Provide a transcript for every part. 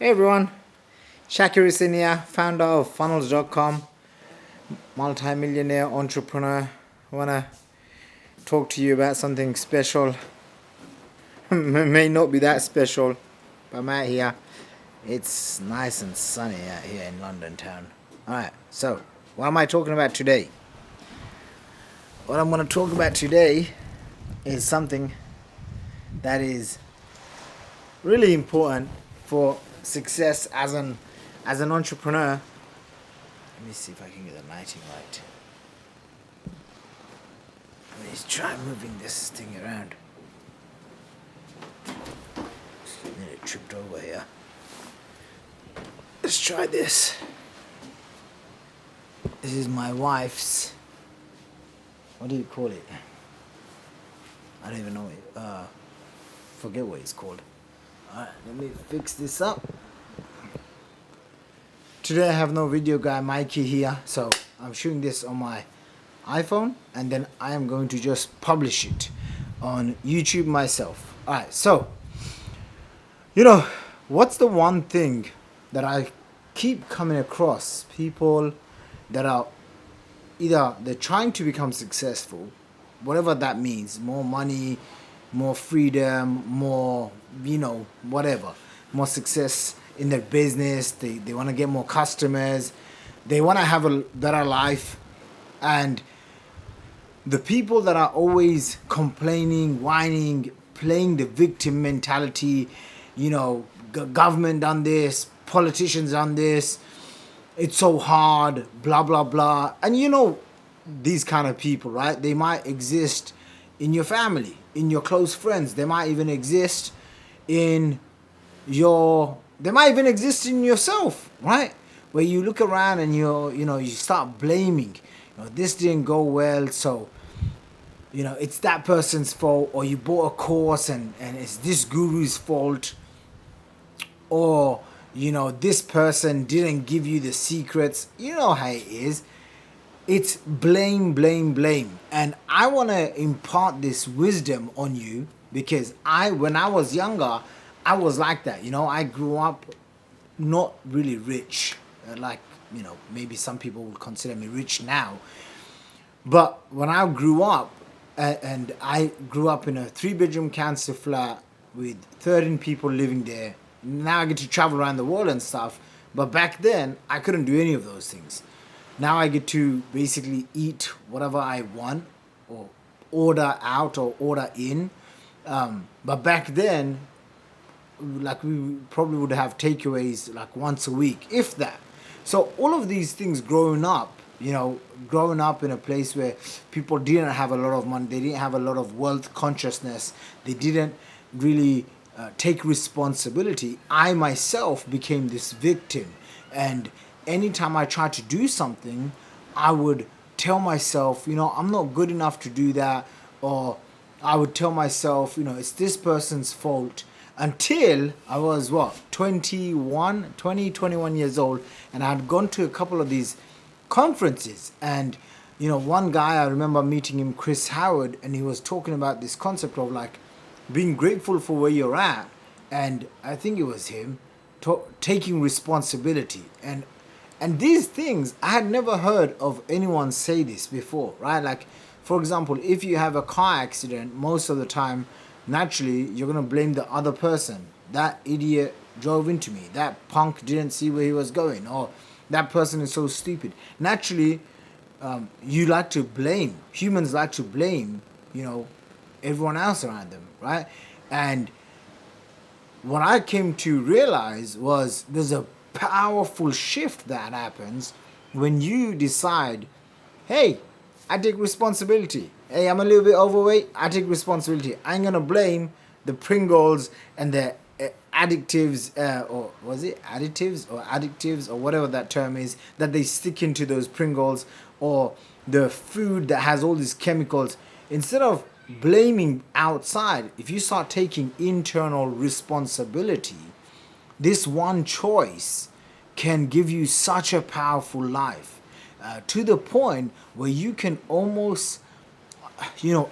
Hey everyone, Shaqir here, founder of funnels.com, multi-millionaire entrepreneur. I want to talk to you about something special. May not be that special, but I'm out here. It's nice and sunny out here in London town. Alright, so what am I talking about today? What I'm going to talk about today is something that is really important for success as an entrepreneur. Let me see if I can get the lighting right. Let's try moving this thing around. Nearly tripped over here. Let's try this. This is my wife's. What do you call it? I don't even know it. Forget what it's called. Alright, let me fix this up. Today I have no video guy Mikey here, so I'm shooting this on my iPhone and then I am going to just publish it on YouTube myself. Alright, so what's the one thing that I keep coming across? People that are either they're trying to become successful, whatever that means, more money, more freedom, more, whatever, more success in their business, they want to get more customers, they want to have a better life. And the people that are always complaining, whining, playing the victim mentality, government done this, politicians done this, it's so hard, blah, blah, blah. And these kind of people, right? They might exist in your family, in your close friends. They might even exist in yourself, right? Where you look around and you start blaming. This didn't go well, so it's that person's fault, or you bought a course and it's this guru's fault, or this person didn't give you the secrets. You know how it is. It's blame, blame, blame. And I want to impart this wisdom on you because when I was younger, I was like that. I grew up not really rich. Maybe some people would consider me rich now. But when I grew up, and I grew up in a 3-bedroom council flat with 13 people living there. Now I get to travel around the world and stuff. But back then, I couldn't do any of those things. Now I get to basically eat whatever I want, or order out or order in. But back then, we probably would have takeaways once a week, if that. So all of these things growing up in a place where people didn't have a lot of money, they didn't have a lot of wealth consciousness, they didn't really take responsibility. I myself became this victim, and anytime I tried to do something, I would tell myself, I'm not good enough to do that, or I would tell myself, it's this person's fault, until I was 21 years old, and I had gone to a couple of these conferences, and one guy, I remember meeting him, Chris Howard, and he was talking about this concept of being grateful for where you're at, and I think it was him taking responsibility. And these things, I had never heard of anyone say this before, right? For example, if you have a car accident, most of the time, naturally, you're going to blame the other person. That idiot drove into me. That punk didn't see where he was going. Or that person is so stupid. Naturally, you like to blame. Humans like to blame, everyone else around them, right? And what I came to realize was there's a powerful shift that happens when you decide, hey, I take responsibility. Hey, I'm a little bit overweight, I take responsibility. I ain't gonna blame the Pringles and the additives, or was it additives or whatever that term is, that they stick into those Pringles, or the food that has all these chemicals. Instead of blaming outside, if you start taking internal responsibility, this one choice can give you such a powerful life, to the point where you can almost,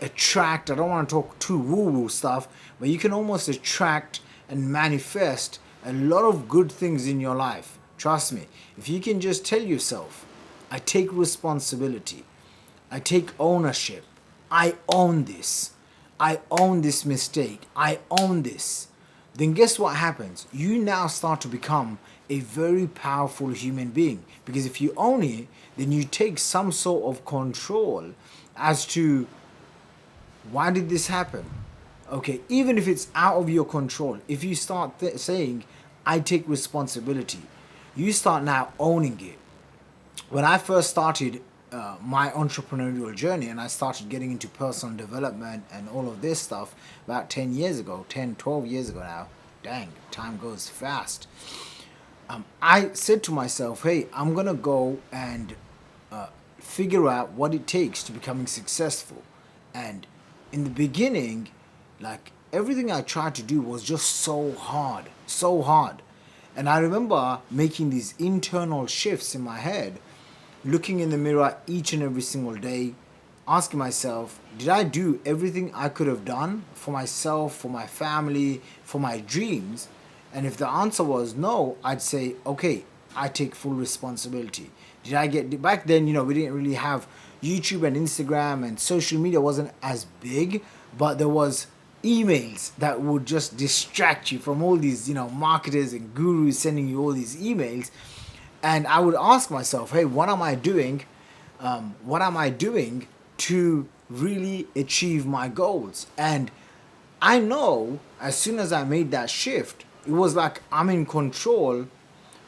attract, I don't want to talk too woo-woo stuff, but you can almost attract and manifest a lot of good things in your life. Trust me. If you can just tell yourself, I take responsibility, I take ownership, I own this, I own this mistake, I own this, then guess what happens? You now start to become a very powerful human being. Because if you own it, then you take some sort of control as to why did this happen? Okay, even if it's out of your control, if you start saying, I take responsibility, you start now owning it. When I first started my entrepreneurial journey and I started getting into personal development and all of this stuff about 10 years ago, 10, 12 years ago now, dang, time goes fast. I said to myself, hey, I'm going to go and figure out what it takes to becoming successful. And in the beginning, like everything I tried to do was just so hard, so hard. And I remember making these internal shifts in my head, looking in the mirror each and every single day, asking myself, did I do everything I could have done for myself, for my family, for my dreams? And if the answer was no, I'd say, okay, I take full responsibility. Did I get, back then, we didn't really have YouTube and Instagram, and social media wasn't as big, but there was emails that would just distract you from all these, marketers and gurus sending you all these emails. And I would ask myself, hey, what am I doing? What am I doing to really achieve my goals? And I know as soon as I made that shift, it was like I'm in control.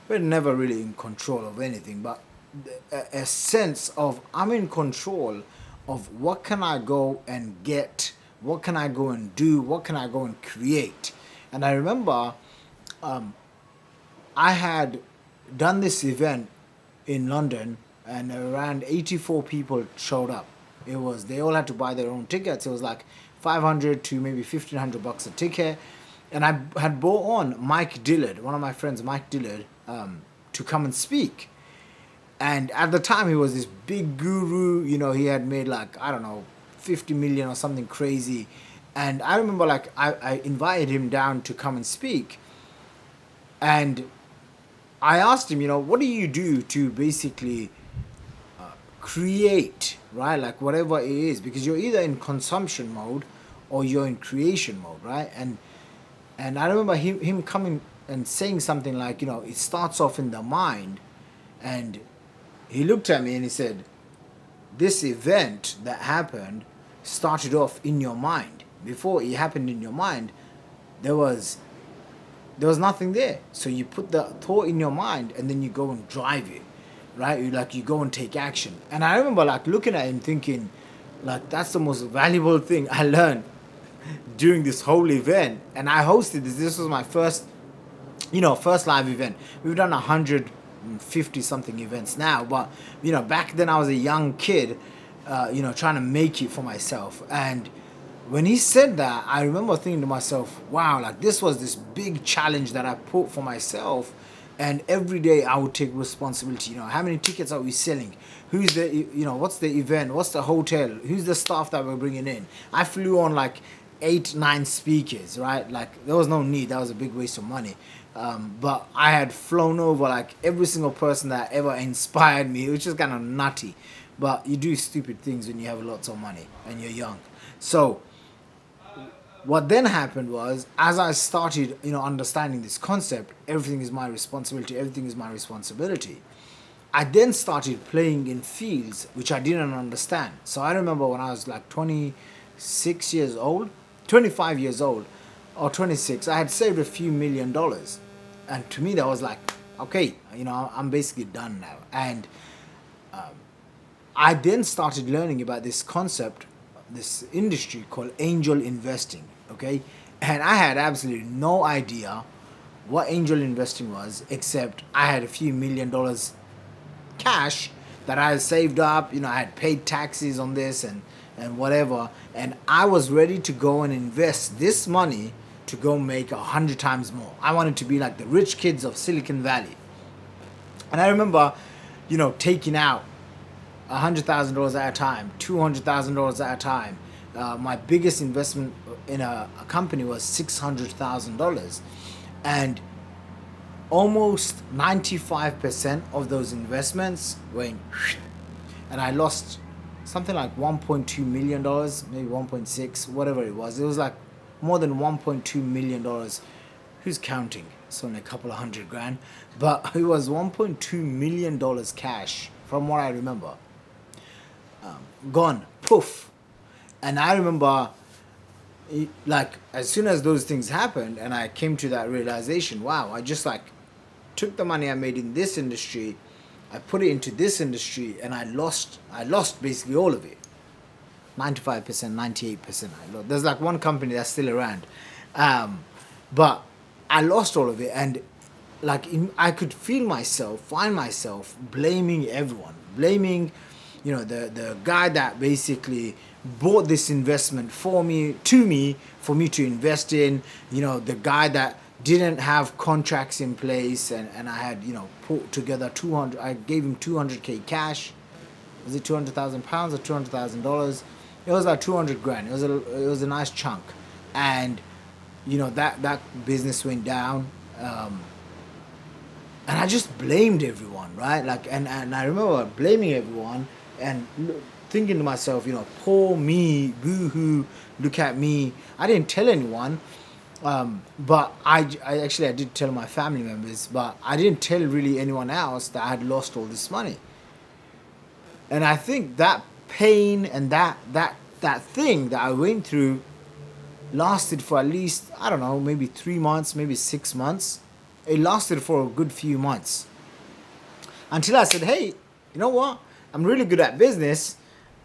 We're never really in control of anything, but a sense of I'm in control of what can I go and get, what can I go and do, what can I go and create. And I remember I had done this event in London, and around 84 people showed up. They all had to buy their own tickets. It was like 500 to maybe $1,500 a ticket. And I had brought on Mike Dillard, one of my friends, Mike Dillard, to come and speak. And at the time, he was this big guru. He had made like, I don't know, 50 million or something crazy. And I remember like I invited him down to come and speak. And I asked him, what do you do to basically create, right? Like whatever it is, because you're either in consumption mode or you're in creation mode, right? And I remember him coming and saying something like, it starts off in the mind. And he looked at me and he said, this event that happened started off in your mind. Before it happened in your mind, there was nothing there. So you put the thought in your mind and then you go and drive it, right? You go and take action. And I remember like looking at him thinking, like, that's the most valuable thing I learned during this whole event. And I hosted this. This was my first live event. We've done 150 something events now, but back then I was a young kid, trying to make it for myself. And when he said that, I remember thinking to myself, wow, like this was this big challenge that I put for myself. And every day I would take responsibility. How many tickets are we selling? Who's the, what's the event? What's the hotel? Who's the staff that we're bringing in? I flew on like 8-9 speakers, right? Like there was no need. That was a big waste of money. But I had flown over like every single person that ever inspired me, which is kind of nutty. But you do stupid things when you have lots of money and you're young. So what then happened was, as I started, understanding this concept, everything is my responsibility, everything is my responsibility, I then started playing in fields which I didn't understand. So I remember when I was like 26 years old, 25 years old, or 26, I had saved a few $1,000,000. And to me, that was like, okay, I'm basically done now. And I then started learning about this concept, this industry called angel investing, okay? And I had absolutely no idea what angel investing was, except I had a few $1,000,000 cash that I had saved up. I had paid taxes on this and whatever. And I was ready to go and invest this money to go make 100 times more. I wanted to be like the rich kids of Silicon Valley. And I remember, taking out $100,000 at a time, $200,000 at a time. My biggest investment in a company was $600,000. And almost 95% of those investments went, and I lost something like $1.2 million, maybe 1.6, whatever it was. It was like more than $1.2 million. Who's counting? It's only a couple of hundred grand, but it was $1.2 million cash from what I remember. Gone, poof. And I remember, like, as soon as those things happened, and I came to that realization, wow, I just like took the money I made in this industry, I put it into this industry, and I lost basically all of it. 95%, 98% I lost. There's like one company that's still around. But I lost all of it, and like I could find myself blaming everyone, blaming, the guy that basically bought this investment for me to invest in, the guy that didn't have contracts in place, and I had, put together 200, I gave him 200k cash. Was it 200,000 pounds or $200,000? It was like 200 grand. It was a nice chunk, and that business went down, and I just blamed everyone, right? Like, and I remember blaming everyone and thinking to myself, poor me, boo-hoo, look at me. I didn't tell anyone, but I did tell my family members, but I didn't tell really anyone else that I had lost all this money. And I think that pain and that thing that I went through lasted for at least, I don't know, maybe 3 months, maybe 6 months. It lasted for a good few months. Until I said, hey, you know what? I'm really good at business.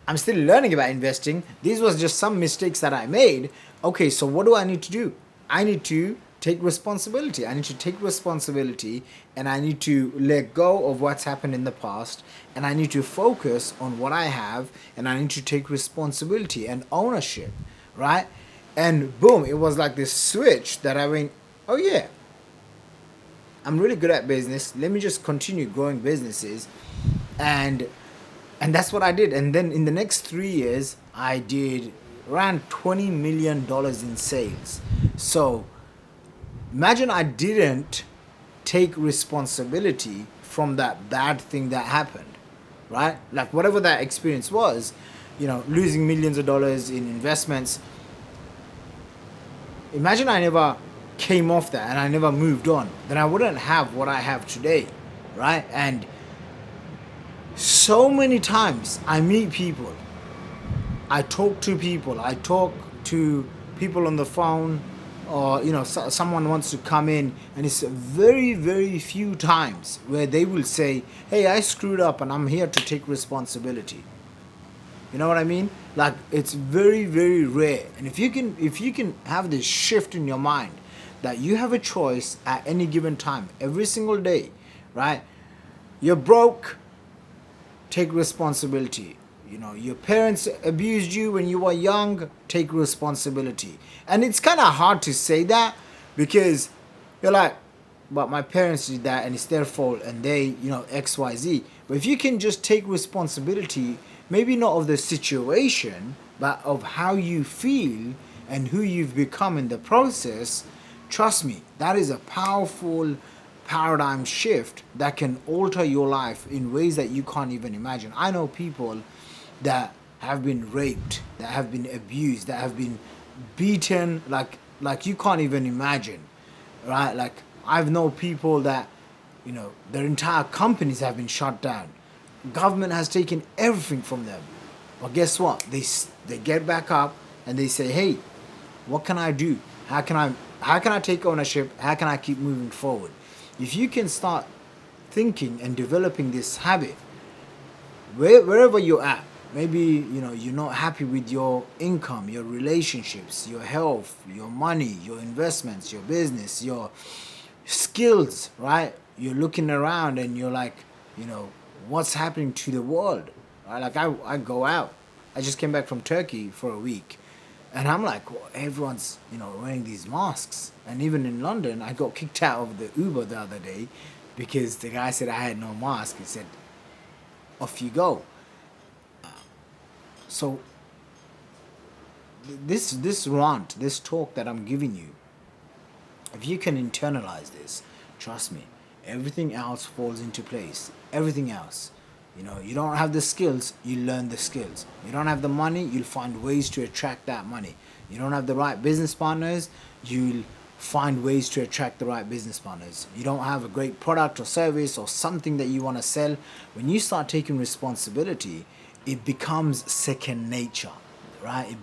I'm still learning about investing. These was just some mistakes that I made. Okay, so what do I need to do? I need to take responsibility. I need to take responsibility, and I need to let go of what's happened in the past, and I need to focus on what I have, and I need to take responsibility and ownership, right? And boom, it was like this switch that I went, oh yeah, I'm really good at business. Let me just continue growing businesses. And that's what I did. And then in the next 3 years, I did around $20 million in sales. So imagine I didn't take responsibility from that bad thing that happened, right? Like whatever that experience was, losing millions of dollars in investments. Imagine I never came off that and I never moved on. Then I wouldn't have what I have today, right? And so many times I meet people, I talk to people on the phone, or someone wants to come in, and it's very, very few times where they will say, hey, I screwed up and I'm here to take responsibility. You know what I mean? Like, it's very, very rare. And if you can have this shift in your mind that you have a choice at any given time, every single day, right? You're broke, take responsibility. Your parents abused you when you were young, take responsibility. And it's kind of hard to say that, because you're like, but my parents did that and it's their fault and they, XYZ. But if you can just take responsibility, maybe not of the situation, but of how you feel and who you've become in the process, trust me, that is a powerful paradigm shift that can alter your life in ways that you can't even imagine. I know people that have been raped, that have been abused, that have been beaten like you can't even imagine, right? Like, I've known people that, their entire companies have been shut down. Government has taken everything from them. But guess what? They get back up and they say, hey, what can I do? How can I take ownership? How can I keep moving forward? If you can start thinking and developing this habit, wherever you're at, maybe you're not happy with your income, your relationships, your health, your money, your investments, your business, your skills, right? You're looking around and you're like, what's happening to the world, right? Like, I go out. I just came back from Turkey for a week, and I'm like, well, everyone's wearing these masks. And even in London, I got kicked out of the Uber the other day because the guy said I had no mask. He said, off you go. So this rant, this talk that I'm giving you, if you can internalize this, trust me, everything else falls into place. Everything else. You don't have the skills, you learn the skills. You don't have the money, you'll find ways to attract that money. You don't have the right business partners, you'll find ways to attract the right business partners. You don't have a great product or service or something that you want to sell. When you start taking responsibility, it becomes second nature, right?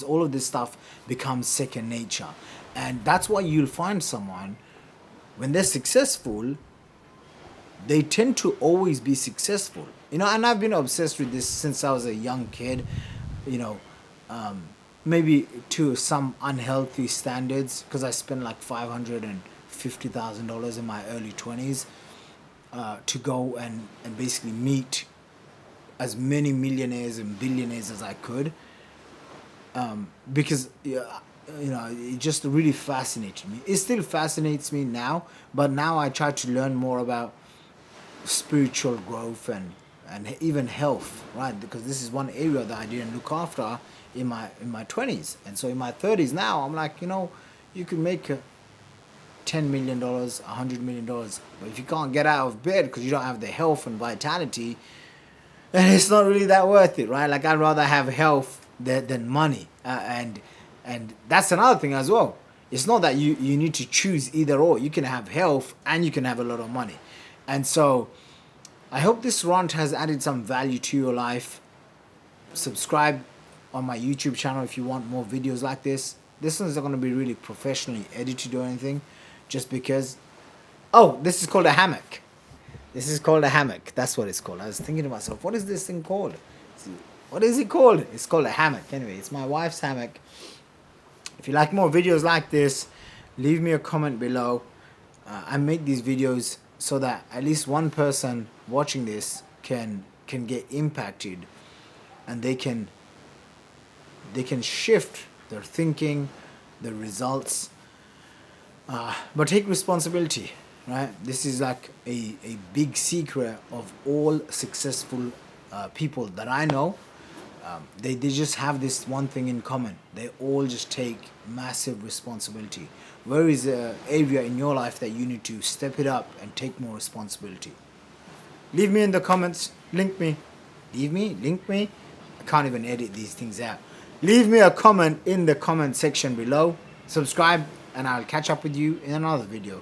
All of this stuff becomes second nature. And that's why you'll find someone, when they're successful, they tend to always be successful. And I've been obsessed with this since I was a young kid, you know, maybe to some unhealthy standards, because I spent like $550,000 in my early 20s to go and basically meet as many millionaires and billionaires as I could, because it just really fascinated me. It still fascinates me now, but now I try to learn more about spiritual growth and even health, right? Because this is one area that I didn't look after in my 20s. And so in my 30s now, I'm like, you can make $10 million, $100 million, but if you can't get out of bed because you don't have the health and vitality, then it's not really that worth it, right? Like, I'd rather have health than money. And that's another thing as well. It's not that you need to choose either or. You can have health and you can have a lot of money. And so I hope this rant has added some value to your life. Subscribe on my YouTube channel if you want more videos like this. This one's not going to be really professionally edited or anything, just because... Oh, this is called a hammock. This is called a hammock. That's what it's called. I was thinking to myself, what is this thing called? What is it called? It's called a hammock. Anyway, it's my wife's hammock. If you like more videos like this, leave me a comment below. I make these videos so that at least one person watching this can get impacted, and they can shift their thinking, their results, but take responsibility, right? This is like a big secret of all successful people that I know. They just have this one thing in common. They all just take massive responsibility. Where is the area in your life that you need to step it up and take more responsibility? Leave me in the comments. Link me. Link me. I can't even edit these things out. Leave me a comment in the comment section below. Subscribe, and I'll catch up with you in another video.